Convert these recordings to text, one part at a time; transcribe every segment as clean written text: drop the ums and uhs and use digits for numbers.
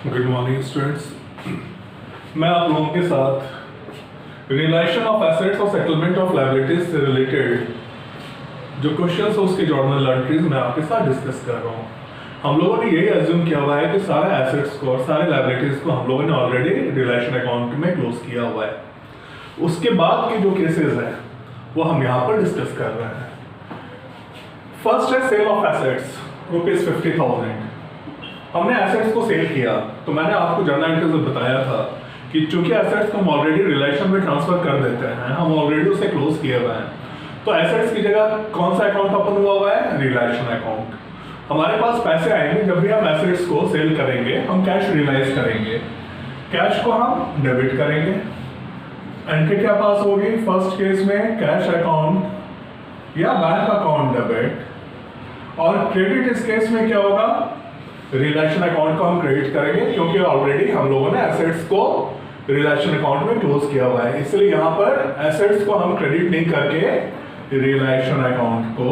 Good morning students. मैं आप लोगों के साथ रिलेशन ऑफ एसेट्स और सेटलमेंट ऑफ लायबिलिटीज से रिलेटेड जो क्वेश्चंस है उसकी जर्नल एंट्रीज मैं आपके साथ डिस्कस कर रहा हूँ। हम लोगों ने यही अज्यूम किया हुआ है कि सारे एसेट्स को और सारे लायबिलिटीज को हम लोगों ने ऑलरेडी रिलेशन अकाउंट में क्लोज किया हुआ है। उसके बाद के जो केसेस हैं वो हम यहाँ पर डिस्कस कर रहे हैं। फर्स्ट है सेल ऑफ एसेट्स ₹50,000। हमने एसेट्स को सेल किया तो मैंने आपको जर्नल एंट्रीज में बताया था कि चूंकि एसेट्स को हम ऑलरेडी रिलेशन में ट्रांसफर कर देते हैं, हम ऑलरेडी उसे क्लोज किए हुए हैं, तो एसेट्स की जगह कौन सा अकाउंट ओपन हुआ है? Realisation account. हमारे पास पैसे आएंगे जब भी हम एसेट्स को सेल करेंगे, हम कैश रियलाइज करेंगे, कैश को हम डेबिट करेंगे। एंट्री क्या पास होगी? फर्स्ट केस में कैश अकाउंट या बैंक अकाउंट डेबिट, और क्रेडिट इस केस में क्या होगा? रिलेशन अकाउंट को हम क्रेडिट करेंगे क्योंकि ऑलरेडी हम लोगों ने एसेट्स को रिलेशन अकाउंट में क्लोज किया हुआ है, इसलिए यहां पर एसेट्स को हम क्रेडिट नहीं करके रिलेशन अकाउंट को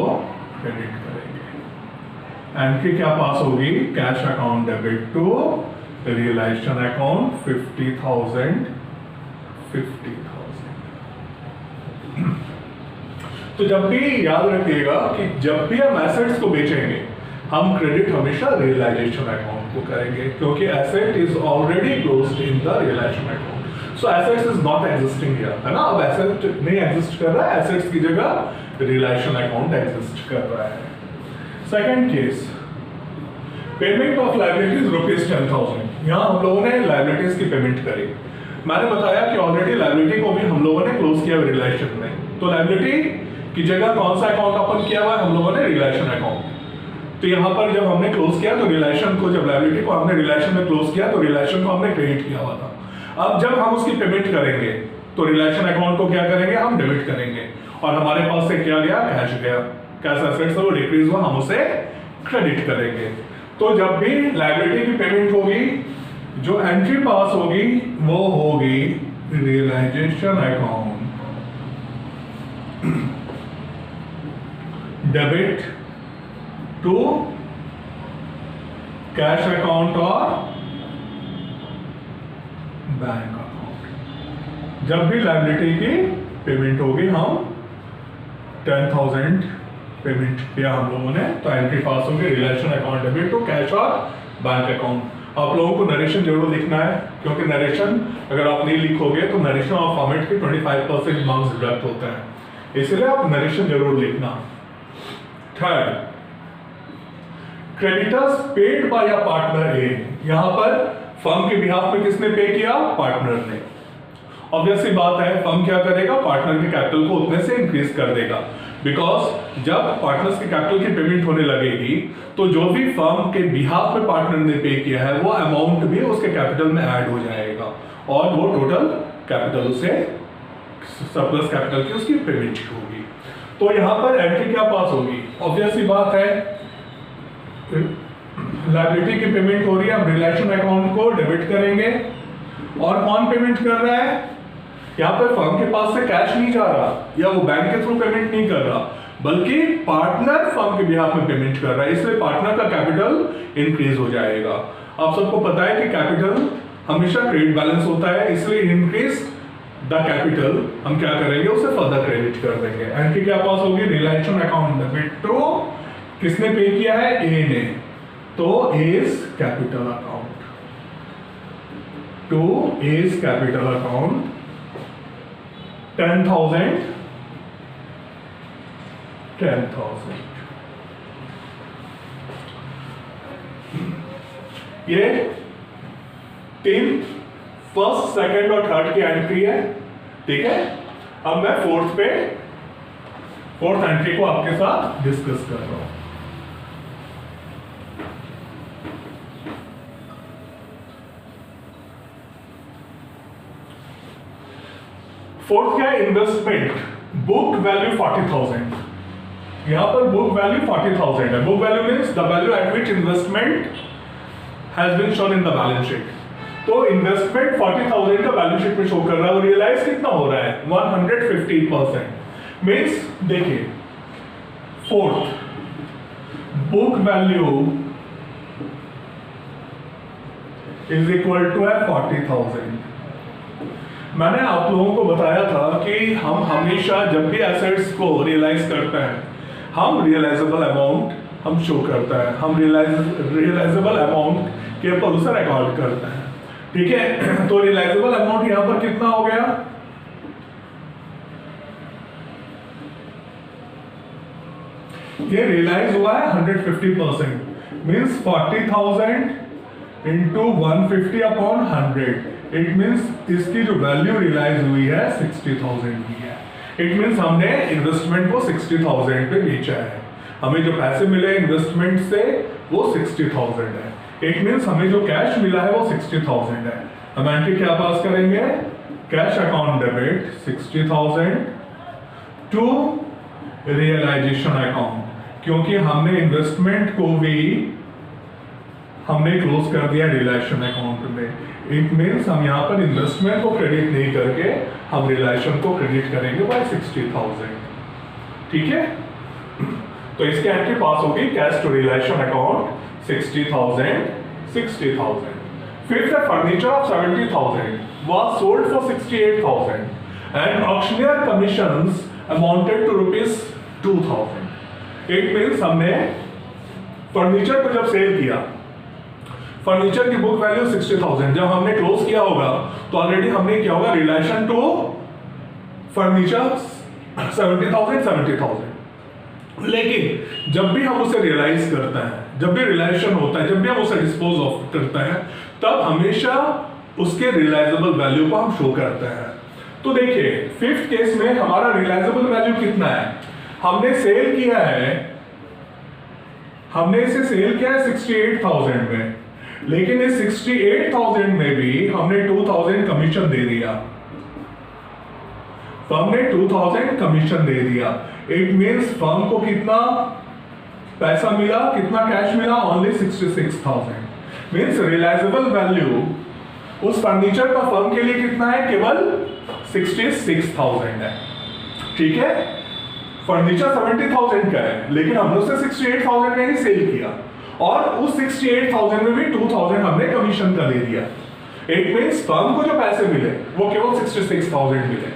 क्रेडिट करेंगे। एंट्री क्या पास होगी? Cash account debit to relation account 50,000। तो जब भी याद रखिएगा कि जब भी हम एसेट्स को बेचेंगे हम क्रेडिट हमेशा रियलाइजेशन अकाउंट को करेंगे क्योंकि asset is already closed in the realisation account. So assets is not existing here, है ना। अब एसेट नहीं एग्जिस्ट कर रहा है, एसेट्स की जगह रियलाइजेशन अकाउंट एग्जिस्ट कर रहा है। Second case, payment of liabilities ₹10,000। यहां हम लोगों ने लायबिलिटीज की पेमेंट करी। मैंने बताया कि ऑलरेडी लायबिलिटी को भी हम लोगों ने क्लोज किया रियलाइजेशन में, तो लायबिलिटी की जगह कौन सा अकाउंट ओपन किया हुआ है हम लोगों ने? Realisation account. तो यहाँ पर जब हमने क्लोज किया तो रिलेशन को, जब लायबिलिटी को हमने रिलेशन में क्लोज किया तो रिलेशन को हमने क्रेडिट किया हुआ था। अब जब हम उसकी पेमेंट करेंगे तो रिलेशन अकाउंट को क्या करेंगे? हम डेबिट करेंगे, और हमारे पास से क्या गया? कैश गया। कैश एसेट्स वो डिक्रीज हुआ, हम उसे क्रेडिट करेंगे। तो जब भी लायबिलिटी की पेमेंट होगी, जो एंट्री पास होगी वो होगी realisation account debit to cash account और बैंक अकाउंट। जब भी लायबिलिटी की पेमेंट होगी, हम 10,000 पेमेंट किया हम लोगों ने, तो एंट्री पास होगी relation account debit to cash और बैंक अकाउंट। आप लोगों को नरेशन जरूर लिखना है क्योंकि नरेशन अगर आप नहीं लिखोगे तो नरेशन और फॉर्मेट के 25% मार्क्स डिडक्ट होते हैं, इसलिए आप नरेशन जरूर लिखना। Third, creditors paid by a partner A. यहां पर फर्म के बिहाफ में किसने पे किया? पार्टनर ने। ऑब्वियस सी बात है, फर्म क्या करेगा? पार्टनर के कैपिटल को उतने से इंक्रीज कर देगा, बिकॉज जब पार्टनर्स के कैपिटल की पेमेंट होने लगेगी तो जो भी फर्म के बिहाफ में पार्टनर ने पे किया है वो अमाउंट भी उसके कैपिटल में ऐड हो जाएगा और वो टोटल कैपिटल से सरप्लस कैपिटल की उसकी पेमेंट होगी। तो यहां पर एंट्री क्या पास होगी? ऑब्वियस सी बात है, लायबिलिटी की पेमेंट हो रही है, हम रिलेशन अकाउंट को डेबिट करेंगे, और कौन पेमेंट कर रहा है? यहाँ पर फर्म के पास से कैश नहीं जा रहा या वो बैंक के थ्रू पेमेंट नहीं कर रहा, बल्कि पार्टनर फर्म के बिहाफ में पेमेंट कर रहा है, इसलिए पार्टनर का कैपिटल इंक्रीज हो जाएगा। आप सबको पता है कि कैपिटल हमेशा क्रेडिट बैलेंस होता है, इसलिए इंक्रीज द कैपिटल हम क्या करेंगे? उसे फर्दर क्रेडिट कर देंगे। एंट्री क्या पास होगी? रिलेशन अकाउंट डेबिट टू, किसने पे किया है? ए ने, तो A's capital account to A's capital account 10,000। ये तीन फर्स्ट, सेकंड और थर्ड की एंट्री है, ठीक है। अब मैं फोर्थ एंट्री को आपके साथ डिस्कस कर रहा हूं। फोर्थ क्या है? इन्वेस्टमेंट। Book value 40,000। यहां पर बुक वैल्यू 40,000 है। Book value means the value at which investment has been shown in the balance sheet. तो इन्वेस्टमेंट 40,000 का बैलेंस शीट में शो कर रहा है और रियलाइज कितना हो रहा है? 115%। मींस देखिए, fourth, book value is equal to है 40,000। मैंने आप लोगों को बताया था कि हम हमेशा जब भी एसेट्स को रियलाइज करते हैं हम रियलाइजेबल अमाउंट हम शो करता है, हम रियलाइजेबल अमाउंट के ऊपर उसे रिकॉर्ड करते हैं। ठीक है, तो रियलाइजेबल अमाउंट यहां पर कितना हो गया, ये रियलाइज हुआ है 150%, means 40,000 into 150 upon 100, it means इसकी जो वैल्यू रियलाइज हुई है 60,000 की है। इट मीन्स हमने इन्वेस्टमेंट को 60,000 पे बेचा है, हमें जो पैसे मिले इन्वेस्टमेंट से वो 60,000 है। इट मीन्स हमें जो कैश मिला है वो 60,000 है। हम एंट्री क्या पास करेंगे, cash account debit 60,000 to realisation account, क्योंकि हमने इन्वेस्टमेंट को भी हमने क्लोज कर दिया रियलाइजेशन अकाउंट में। इट मीन्स हम यहाँ पर इन्वेस्टमेंट को क्रेडिट नहीं करके हम रियलाइजेशन को क्रेडिट करेंगे बाय 60,000। ठीक है, तो इसके एंट्री पास होगी cash to realisation account 60,000 60,000। Fifth है furniture of 70,000 was sold for 68,000 and auctioneer commissions amounted to ₹2,000। It means हमने फर्नीचर को जब सेल किया, फर्नीचर की बुक वैल्यू 60,000, जब हमने क्लोज किया होगा तो ऑलरेडी हमने क्या होगा, रिलेशन टू फर्नीचर 70,000। लेकिन जब भी हम उसे रियलाइज करते हैं, जब भी रियलाइजेशन होता है, जब भी हम उसे डिस्पोज ऑफ करते हैं, तब हमेशा उसके रियलाइजेबल वैल्यू को हम शो करते हैं। तो देखिए फिफ्थ केस में हमारा रियलाइजेबल वैल्यू कितना है, हमने सेल किया है, हमने इसे सेल किया है 68,000 में, लेकिन इस 68,000 में भी हमने 2,000 कमीशन दे दिया, फर्म ने 2,000 कमीशन दे दिया। इट मीन्स फर्म को कितना पैसा मिला, कितना कैश मिला, ओनली 66,000। मीन्स रियलाइजेबल वैल्यू उस फर्नीचर का फर्म के लिए कितना है, केवल 66,000 है। ठीक है, फर्नीचर 70,000 का है, लेकिन हमने उसे 68,000 में ही सेल किया और उस 68,000 में भी 2,000 हमने कमीशन का दे दिया। इट मीन्स फर्म को जो पैसे मिले वो केवल 66,000 मिले।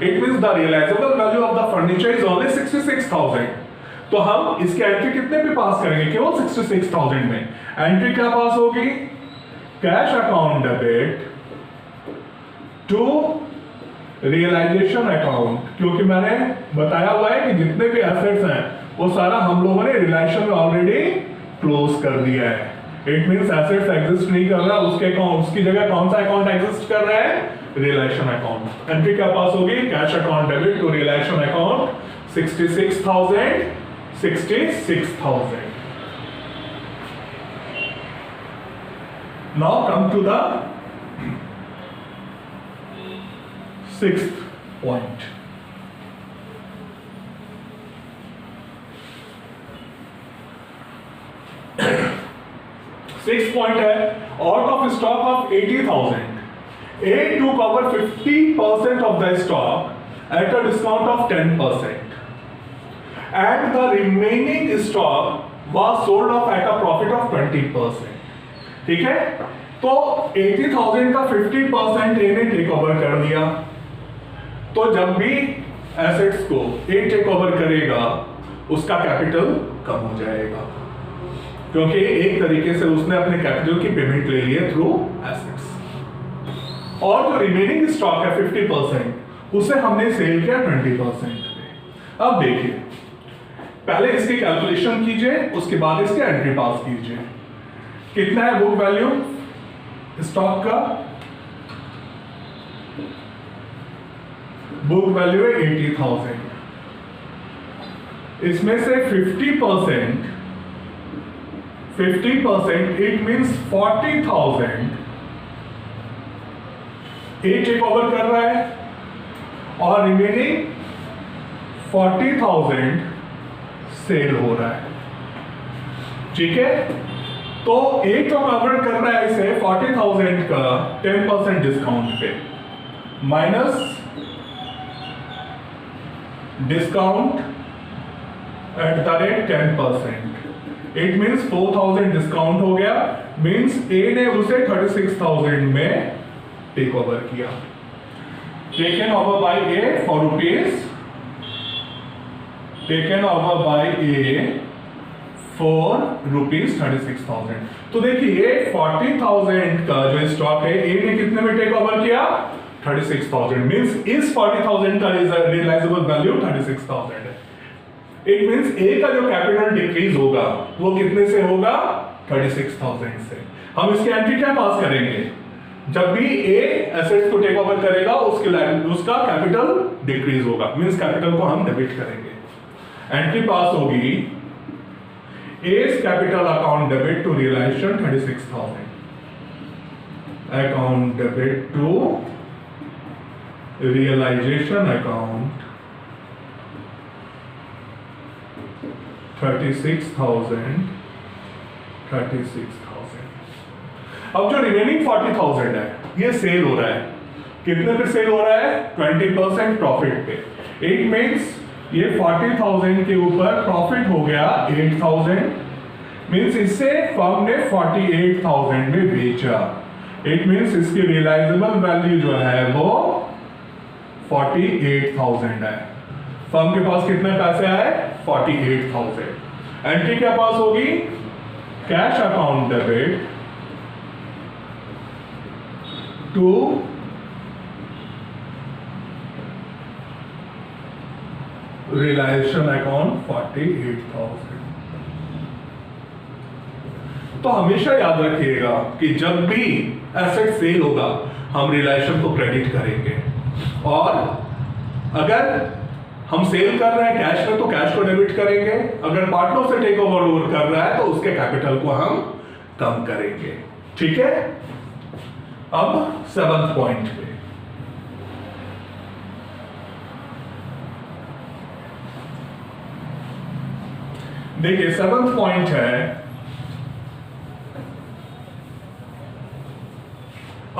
It means the realisable value of the furniture is only 66,000। तो हम इसके एंट्री कितने पे पास करेंगे, केवल 66,000 में। एंट्री क्या पास होगी, cash account debit to realisation account, क्योंकि मैंने बताया हुआ है कि जितने भी एसेट्स हैं वो सारा हम लोगों ने रियलाइजेशन में ऑलरेडी क्लोज कर दिया है। इट मींस एसेट्स एग्जिस्ट नहीं कर रहा, उसकी जगह कौन सा अकाउंट एग्जिस्ट कर रहा है, रियलाइजेशन अकाउंट। एंट्री क्या पास होगी, cash account debit to realisation account 66,000। Now come to the sixth point. Sixth point है, out of stock of 80,000, A took over 50% of the stock at a discount of 10%, and the remaining stock was sold off at a profit of 20%. ठीक है, तो 80,000 का 50% ए ने take over कर दिया। तो जब भी एसेट्स को ए टेक ओवर करेगा उसका कैपिटल कम हो जाएगा, क्योंकि एक तरीके से उसने अपने कैपिटल की पेमेंट ले ली है थ्रू एसेट्स। और जो रिमेनिंग स्टॉक है 50%, उसे हमने सेल किया 20% पे। अब देखिए, पहले इसकी कैलकुलेशन कीजिए, उसके बाद इसके एंट्री पास कीजिए। कितना है बुक वैल्यू स्टॉक का, बुक वैल्यू है 80,000, इसमें से 50% it means 40,000 A take over कर रहा है और रिमेनिंग 40,000 सेल हो रहा है। ठीक है, तो ए तो कवर कर रहा है इसे 40,000 का 10% डिस्काउंट पे, minus discount at the rate 10%, it means 4000 discount हो गया, मींस ए ने उसे 36,000 में टेक ओवर किया। Taken over by A for rupees, taken over by A for rupees 36,000। तो देखिए 40,000 का जो स्टॉक है ए ने कितने में टेक ओवर किया? 36,000, मींस इस 40,000 का रियलाइजेबल वैल्यू 36,000 है। इट मींस ए का जो कैपिटल डिक्रीज होगा वो कितने से होगा? 36,000 से। हम इसकी एंट्री क्या पास करेंगे? जब भी ए एसेट्स को टेक ओवर करेगा उसका कैपिटल डिक्रीज होगा, मींस कैपिटल को हम डेबिट करेंगे। एंट्री पास होगी A's capital account debit to realization 36,000, account debit to realization account 36,000। अब जो रिमेनिंग 40,000 है ये सेल हो रहा है, कितने पे सेल हो रहा है? 20% प्रॉफिट पे। इट मींस ये 40,000 के ऊपर प्रॉफिट हो गया 8,000, मींस इससे फर्म ने 48,000 में बेचा। इट मींस इसकी रियलाइजेबल वैल्यू जो है वो 48,000 है। फर्म के पास कितने पैसे आए? 48,000। एंट्री क्या पास होगी? Cash account debit to realisation account 48,000। तो हमेशा याद रखिएगा कि जब भी एसेट सेल होगा हम रियलाइजेशन को क्रेडिट करेंगे, और अगर हम सेल कर रहे हैं कैश में तो कैश को डेबिट करेंगे, अगर पार्टनर से टेक ओवर कर रहा है तो उसके कैपिटल को हम कम करेंगे। ठीक है, अब 7th पॉइंट पे देखिए 7th पॉइंट है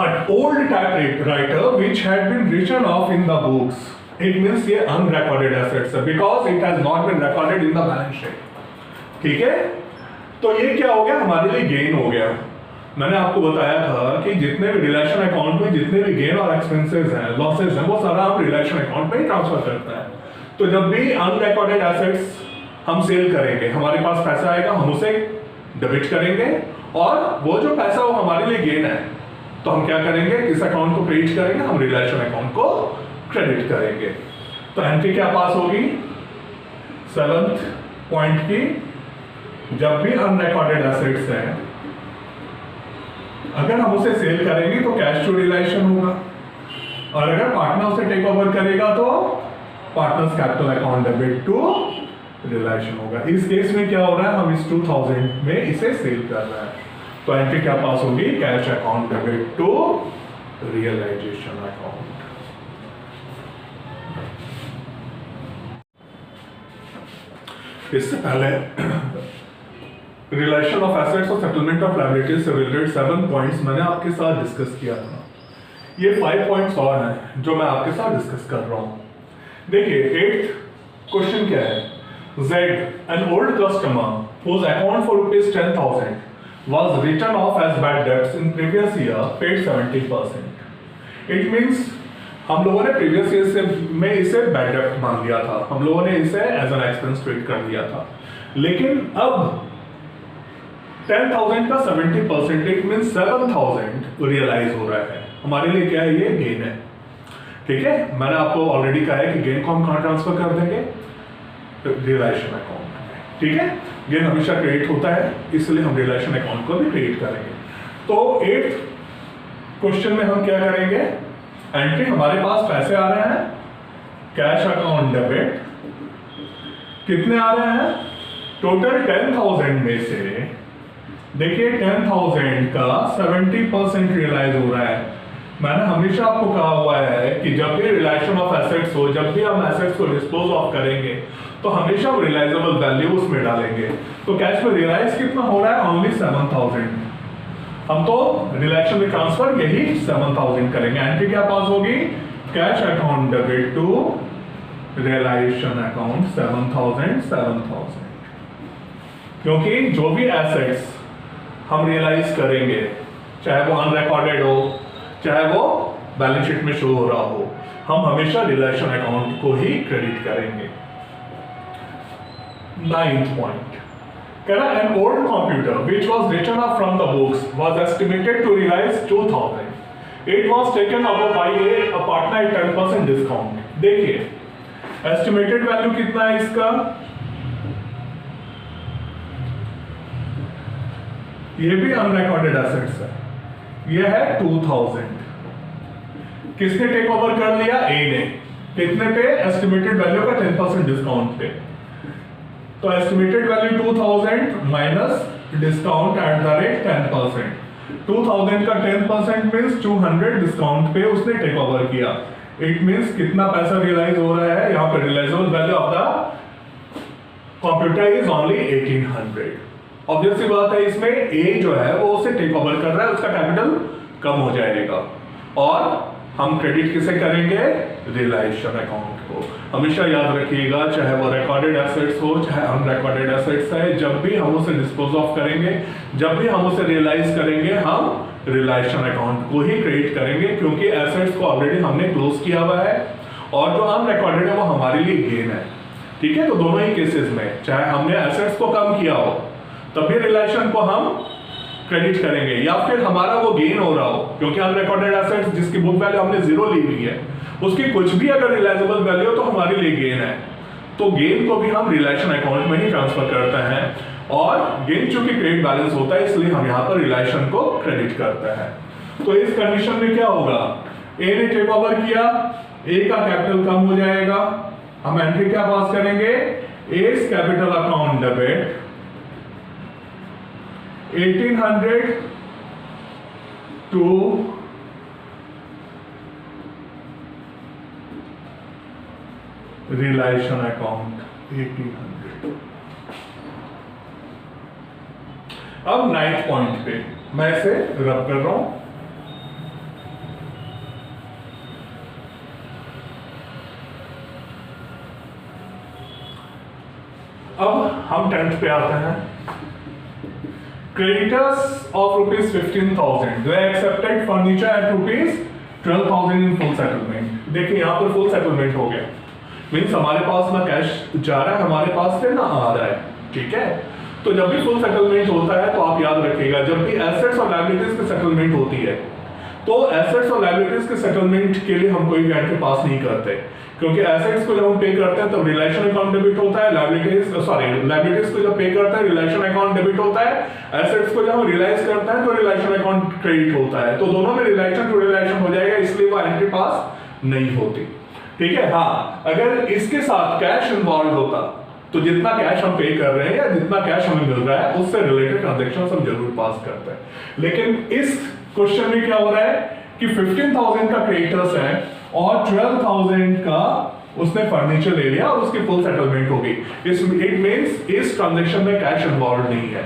an old typewriter which had been written off in the books. It means ये unrecorded assets है because it has not been recorded in the balance sheet. ठीक है, तो ये क्या हो गया? हमारे लिए गेन हो गया। मैंने आपको बताया था कि जितने भी रिलेशन अकाउंट में जितने भी गेन और एक्सपेंसेस हैं, लॉसेस हैं, वो सारा हम रिलेशन अकाउंट में ही ट्रांसफर करता है। तो जब भी अनरिकॉर्डेड एसेट्स हम सेल करेंगे हमारे पास पैसा आएगा, हम उसे डेबिट करेंगे, और वो जो पैसा वो हमारे लिए गेन है तो हम क्या करेंगे? किस अकाउंट को क्रेडिट करेंगे? हम रिलेशन अकाउंट को क्रेडिट करेंगे। तो एंट्री क्या पास होगी 7th पॉइंट की? जब भी अनरिकॉर्डेड एसेट्स हैं अगर हम उसे सेल करेंगे तो कैश टू रियलाइजेशन होगा, और अगर पार्टनर उसे टेक ओवर करेगा तो partners capital account debit to realisation होगा। इस केस में क्या हो रहा है? हम इस 2000 में इसे सेल कर रहे हैं, तो एंट्री क्या पास होगी? Cash account debit to realisation account. इससे पहले रिलेशन ऑफ एसेट्स और सेटलमेंट ऑफ लायबिलिटीज से रिलेटेड 7 पॉइंट्स मैंने आपके साथ डिस्कस किया था। ये 5 पॉइंट्स और हैं जो मैं आपके साथ डिस्कस कर रहा हूं। देखिए 8th क्वेश्चन क्या है? Z, an old customer whose account for ₹10,000 was written off as bad debts in previous year paid 70%. It means हम लोगों ने प्रीवियस ईयर से में इसे बैड डेब्ट मान लिया था, हम लोगों ने इसे एज एन एक्सपेंस ट्रीट कर दिया था, लेकिन अब 10,000 का 70%, इट मीन 7,000 रियलाइज हो रहा है। हमारे लिए क्या है? ये गेन है। ठीक है, मैंने आपको ऑलरेडी कहा है कि गेन को हम कहां ट्रांसफर कर देंगे? रियलाइजेशन अकाउंट में। ठीक है, गेन हमेशा क्रेडिट होता है, इसलिए हम रियलाइजेशन अकाउंट को भी क्रेडिट करेंगे। तो 8th क्वेश्चन में हम क्या करेंगे? एंट्री, हमारे पास पैसे आ रहे हैं कैश अकाउंट डेबिट, कितने आ रहे हैं? टोटल 10,000 में से देखिए 10,000 का 70% रियलाइज हो रहा है। मैंने हमेशा आपको कहा हुआ है कि जब भी रियलाइजेशन ऑफ एसेट्स हो, जब भी हम एसेट्स को डिस्पोज ऑफ करेंगे तो हमेशा हम रियलाइजेबल वैल्यू उसमें डालेंगे। तो कैश में रियलाइज कितना हो रहा है? ओनली 7,000। हम तो रियलाइजेशन में ट्रांसफर यही 7,000 करेंगे। एंट्री क्या पास होगी? Cash account debit to realisation account 7,000। क्योंकि जो भी एसेट्स हम रियलाइज करेंगे, चाहे वो अनरिकॉर्डेड हो, चाहे वो बैलेंस शीट में शो हो रहा हो, हम हमेशा रिलेशन अकाउंट को ही क्रेडिट करेंगे। 9th point. An old computer which was written up from the books was estimated to realize 2000. It was taken over by a partner at 10% discount. देखिए estimated value कितना है इसका, ये भी अनरिकॉर्डेड एसेट्स है, ये है 2000। किसने टेक ओवर कर लिया? ए ने। कितने पे? एस्टिमेटेड वैल्यू का 10% डिस्काउंट पे। तो estimated value 2000 minus discount at the rate 10%। 2000 का 10% मींस 200 डिस्काउंट पे उसने टेक ओवर किया। इट मींस कितना पैसा रियलाइज हो रहा है यहाँ पे? Realisable value of the computer is only 1800। Obvious सी बात है, इसमें ए जो है वो उसे टेक ओवर कर रहा है, उसका कैपिटल कम हो जाएगा। और हम क्रेडिट किसे करेंगे? रियलाइजेशन अकाउंट को। हमेशा याद रखिएगा, चाहे वो रिकॉर्डेड एसेट्स हो चाहे अनरिकॉर्डेड एसेट्स है, जब भी हम उसे डिस्पोज ऑफ करेंगे, जब भी हम उसे रियलाइज करेंगे, हम रियलाइजेशन अकाउंट को ही क्रेडिट करेंगे, क्योंकि एसेट्स को ऑलरेडी हमने क्लोज किया हुआ है और जो अनरिकॉर्डेड है वो हमारे लिए गेन है। ठीक है, तो दोनों ही केसेस में चाहे हमने एसेट्स को कम किया हो तब भी रियलाइजेशन को हम क्रेडिट करेंगे, या फिर हमारा वो गेन हो रहा हो, क्योंकि अनरिकॉर्डेड एसेट्स जिसकी बुक वैल्यू हमने 0 ली हुई है, उसकी कुछ भी अगर रियलाइजेबल वैल्यू हो तो हमारे लिए गेन है। तो गेन को भी हम रियलाइजेशन अकाउंट में ही ट्रांसफर करते हैं, और गेन चूंकि क्रेडिट बैलेंस होता है इसलिए हम यहाँ पर रियलाइजेशन को क्रेडिट करते हैं। तो इस कंडीशन में क्या होगा? ए ने टेक ओवर किया, ए का कैपिटल कम हो जाएगा, हम एंट्री क्या पास करेंगे? A's capital account debit 1800 to realisation account 1800। अब 9th पॉइंट पे मैं इसे रब कर रहा हूं। अब हम 10th पे आते हैं। Creditors of rupees 15,000 they accepted furniture at rupees 12,000 in full settlement। देखिए यहाँ पर फुल सेटलमेंट हो गया, मीन्स हमारे पास ना कैश जा रहा है हमारे पास से ना आ रहा है। ठीक है, तो जब भी फुल सेटलमेंट होता है तो आप याद रखिएगा, जब भी एसेट्स और लायबिलिटीज की सेटलमेंट होती है तो एसेट्स और लायबिलिटीज के सेटलमेंट के लिए हम कोई भी एंट्री पास नहीं करते, क्योंकि एसेट्स को जब हम पे करते हैं तब रिलेशन अकाउंट डेबिट होता है, लायबिलिटीज को जब पे करते हैं रिलेशन अकाउंट डेबिट होता है, एसेट्स को जब हम रियलाइज करते हैं तो रिलेशन अकाउंट क्रेडिट होता है। तो दोनों में रिलेशन टू रिलेशन हो जाएगा, इसलिए वो एंट्री पास नहीं होती। ठीक है, हाँ अगर इसके साथ कैश इन्वॉल्व होता तो जितना कैश हम पे कर रहे हैं या जितना कैश हमें मिल रहा है उससे रिलेटेड ट्रांजैक्शन हम जरूर पास करते हैं। लेकिन इस क्वेश्चन में क्या हो रहा है कि 15,000 का क्रेडिटर्स है और 12,000 का उसने फर्नीचर ले लिया और उसकी फुल सेटलमेंट हो गई। इट मींस इस ट्रांजैक्शन में कैश इन्वॉल्व नहीं है।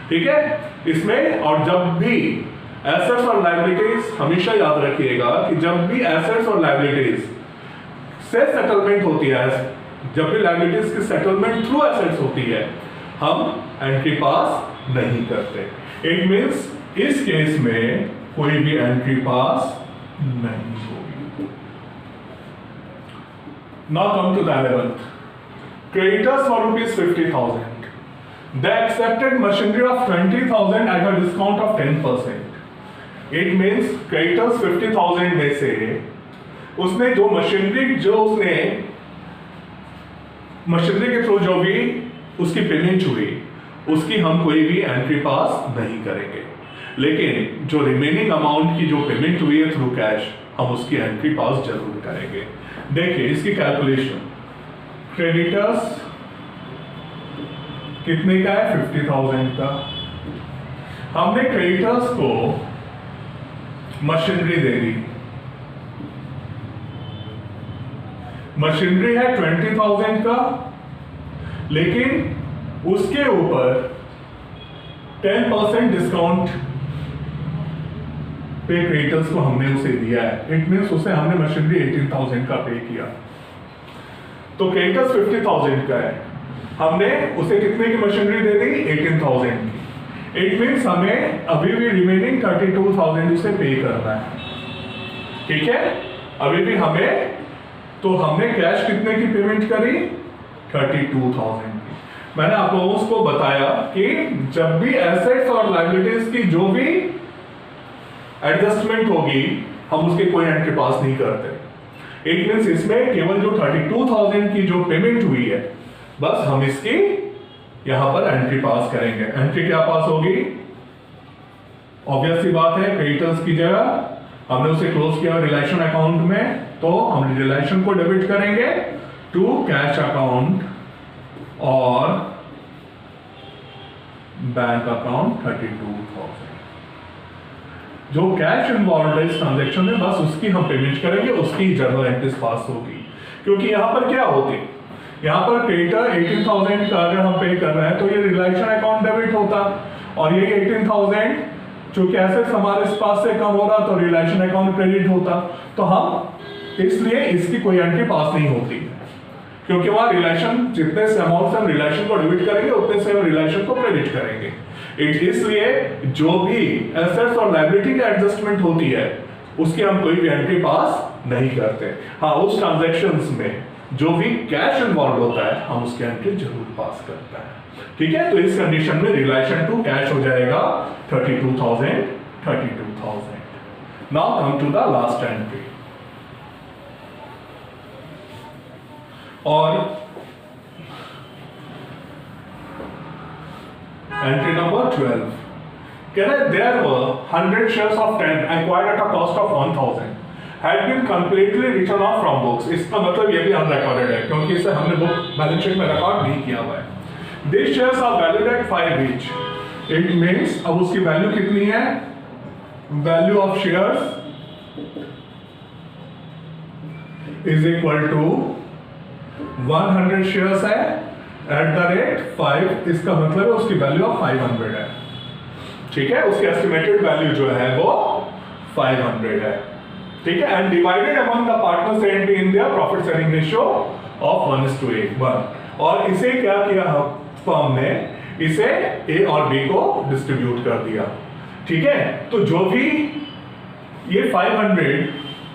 ठीक है, इसमें और जब भी एसेट्स और लायबिलिटीज, हमेशा याद रखिएगा कि जब भी एसेट्स और लायबिलिटीज से सेटलमेंट होती है, जब भी लायबिलिटीज की सेटलमेंट थ्रू एसेट्स होती है, हम एंट्री पास नहीं करते। इट मींस इस केस में कोई भी एंट्री पास नहीं होगी। Now come to the 11th। Creditors for rupees 50,000 they accepted machinery of 20,000 at a discount of 10%। It means creditors 50,000 में से उसने जो मशीनरी के थ्रू जो भी उसकी पेमेंट हुई उसकी हम कोई भी एंट्री पास नहीं करेंगे, लेकिन जो रिमेनिंग अमाउंट की जो पेमेंट हुई है थ्रू कैश हम उसकी एंट्री पास जरूर करेंगे। देखिए इसकी कैलकुलेशन, क्रेडिटर्स कितने का है? 50,000 का। हमने क्रेडिटर्स को मशीनरी दे दी, मशीनरी है 20,000 का, लेकिन उसके ऊपर 10% डिस्काउंट पे क्रेडिटर्स को हमने उसे दिया है। इट मींस उसे हमने मशीनरी 18,000 का पे किया। तो क्रेडिटर्स 50,000 का है, हमने उसे कितने की मशीनरी दे दी? 18,000 की। इट मीन्स हमें अभी भी रिमेनिंग 32,000 उसे पे करना है। ठीक है, अभी भी हमें, तो हमने कैश कितने की पेमेंट करी? 32,000 की। मैंने आप लोगों को बताया कि जब भी एसेट्स और लायबिलिटीज की जो भी एडजस्टमेंट होगी हम उसकी कोई एंट्री पास नहीं करते। इट मींस इसमें केवल जो 32,000 की जो पेमेंट हुई है बस हम इसकी यहां पर एंट्री पास करेंगे। एंट्री क्या पास होगी? ऑब्वियस सी बात है, क्रेडिटर्स की जगह हमने उसे क्लोज किया रिलेशन अकाउंट में, तो हम रिलेशन को डेबिट करेंगे टू कैश अकाउंट और बैंक अकाउंट 32,000। जो कैश इन्वॉल्व है इस ट्रांजैक्शन में बस उसकी हम पेमेंट करेंगे, उसकी जर्नल एंट्रीज पास होगी। क्योंकि यहां पर क्या होती, यहां पर क्रेडिटर 18,000 का अगर हम पे कर रहे हैं तो ये रिलेशन अकाउंट डेबिट होता, और ये 18,000 जो एसेट्स हमारे पास से कम हो रहा तो रिलेशन अकाउंट क्रेडिट होता। तो हम इसलिए इसकी कोई एंट्री पास नहीं होती, क्योंकि वहां रिलेशन जितने से अमाउंट से हम रिलेशन को डेबिट करेंगे उतने से हम रिलेशन को क्रेडिट करेंगे। इसलिए जो भी एसेट्स और लायबिलिटी का एडजस्टमेंट होती है उसकी हम कोई भी एंट्री पास नहीं करते। हाँ, उस ट्रांजैक्शंस में जो भी कैश इन्वॉल्व होता है हम उसकी एंट्री जरूर पास करते हैं। ठीक है, तो इस कंडीशन में रिलेशन टू कैश हो जाएगा 32,000। Now come to the last entry, और entry number 12, there were 100 shares of 10 acquired at a cost of 1,000 had been completely written off from books। इसका मतलब ये भी अनरिकॉर्डेड है क्योंकि इसे हमने बुक बैलेंस शीट में रिकॉर्ड नहीं किया हुआ है। These shares are valued at 5 each। It means अब उसकी वैल्यू कितनी है? Value of shares is equal to 100 shares है एट द रेट 5, इसका मतलब है उसकी वैल्यू ऑफ 500 है। ठीक है, उसकी एस्टिमेटेड वैल्यू जो है वो 500 है। ठीक है, and divided among the partners and in their profit sharing ratio of 1:1। और इसे क्या किया फर्म ने? इसे ए और बी को डिस्ट्रीब्यूट कर दिया। ठीक है, तो जो भी ये 500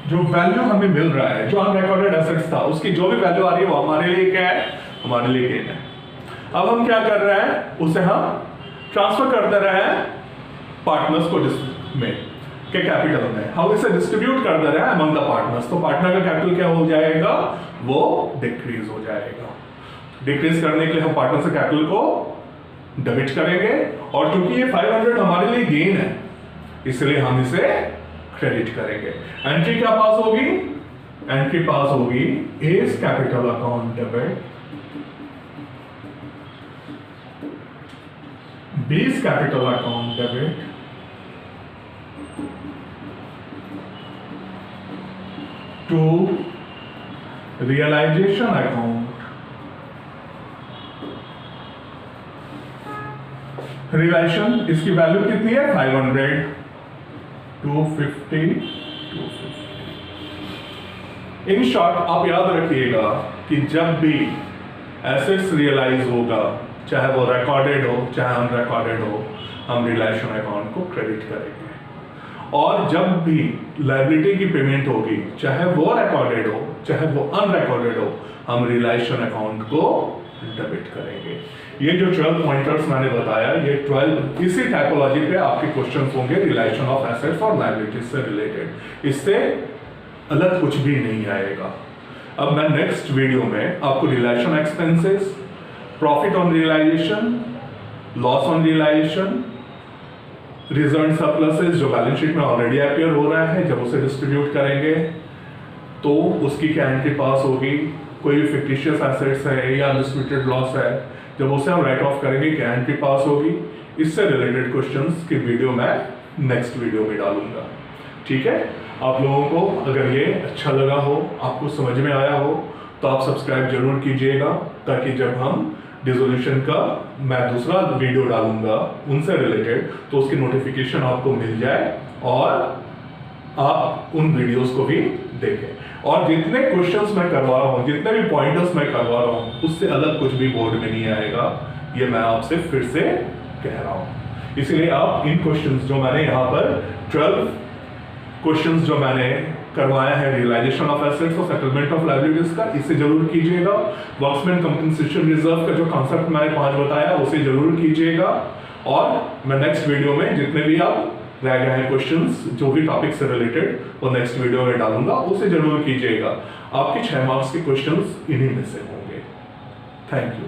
जो वैल्यू हमें मिल रहा है, जो अनरिकॉर्डेड एसेट्स था, उसकी जो भी वैल्यू आ रही है वो हमारे लिए क्या है? हमारे लिए गेन है। अब हम क्या कर रहे हैं? उसे हम ट्रांसफर कर दे रहे हैं पार्टनर्स को में के कैपिटल में, हम इसे डिस्ट्रीब्यूट कर दे रहे हैं अमंग द पार्टनर्स। तो पार्टनर का कैपिटल क्या हो जाएगा? वो डिक्रीज हो जाएगा। डिक्रीज करने के लिए हम पार्टनर से कैपिटल को डेबिट करेंगे, और क्योंकि ये 500 हमारे लिए गेन है इसलिए हम इसे क्रेडिट करेंगे। एंट्री क्या पास होगी? एंट्री पास होगी A's capital account debit, B's capital account debit, to realisation account, realisation इसकी वैल्यू कितनी है? 500, 250, 250। इन शॉर्ट आप याद रखिएगा कि जब भी एसेट्स रियलाइज होगा, चाहे वो रिकॉर्डेड हो चाहे अनरिकॉर्डेड हो, हम रियलाइजेशन अकाउंट को क्रेडिट करेंगे। और जब भी लायबिलिटी की पेमेंट होगी, चाहे वो रिकॉर्डेड हो चाहे वो अनरिकॉर्डेड हो, हम रियलाइजेशन अकाउंट को डेबिट करेंगे। ये जो 12 पॉइंटर्स मैंने बताया, ये 12 इसी टाइपोलॉजी पे आपके क्वेश्चंस होंगे रिलेशन ऑफ एसेट्स और लायबिलिटीज से रिलेटेड। इससे अलग कुछ भी नहीं आएगा। अब मैं नेक्स्ट वीडियो में आपको realisation expenses, profit on realisation, loss on realisation, reserve surpluses जो बैलेंस शीट में ऑलरेडी अपीयर हो रहा है, जब उसे डिस्ट्रीब्यूट करेंगे तो उसकी क्या एंट्री पास होगी, कोई फिक्टिशियस एसेट्स है या अनडिस्ट्रीब्यूटेड लॉस है, जब उसे हम राइट ऑफ करेंगे क्या एंट्री पास होगी। इससे रिलेटेड क्वेश्चंस की वीडियो मैं नेक्स्ट वीडियो में डालूंगा। ठीक है, आप लोगों को अगर ये अच्छा लगा हो, आपको समझ में आया हो, तो आप सब्सक्राइब जरूर कीजिएगा, ताकि जब हम डिसोल्यूशन का मैं दूसरा वीडियो डालूंगा उनसे रिलेटेड तो उसकी नोटिफिकेशन आपको मिल जाए और आप उन वीडियोस को भी देखें। और जितने क्वेश्चंस मैं करवा रहा हूँ, जितने भी पॉइंटर्स मैं करवा रहा हूँ, उससे अलग कुछ भी बोर्ड में नहीं आएगा, ये मैं आपसे फिर से कह रहा हूँ। इसलिए आप इन क्वेश्चंस जो मैंने यहाँ पर 12 क्वेश्चंस जो मैंने करवाया है रियलाइजेशन ऑफ एसेट्स और सेटलमेंट ऑफ लायबिलिटीज का, इसे जरूर कीजिएगा। वर्क्समैन कंपनसेशन रिजर्व का जो कॉन्सेप्ट मैंने 5 बताया उसे जरूर कीजिएगा। और मैं नेक्स्ट वीडियो में जितने भी आप रह गए हैं क्वेश्चंस जो भी टॉपिक से रिलेटेड वो नेक्स्ट वीडियो में डालूंगा, उसे जरूर कीजिएगा। आपके 6 मार्क्स के क्वेश्चंस इन्हीं में से होंगे। Thank you.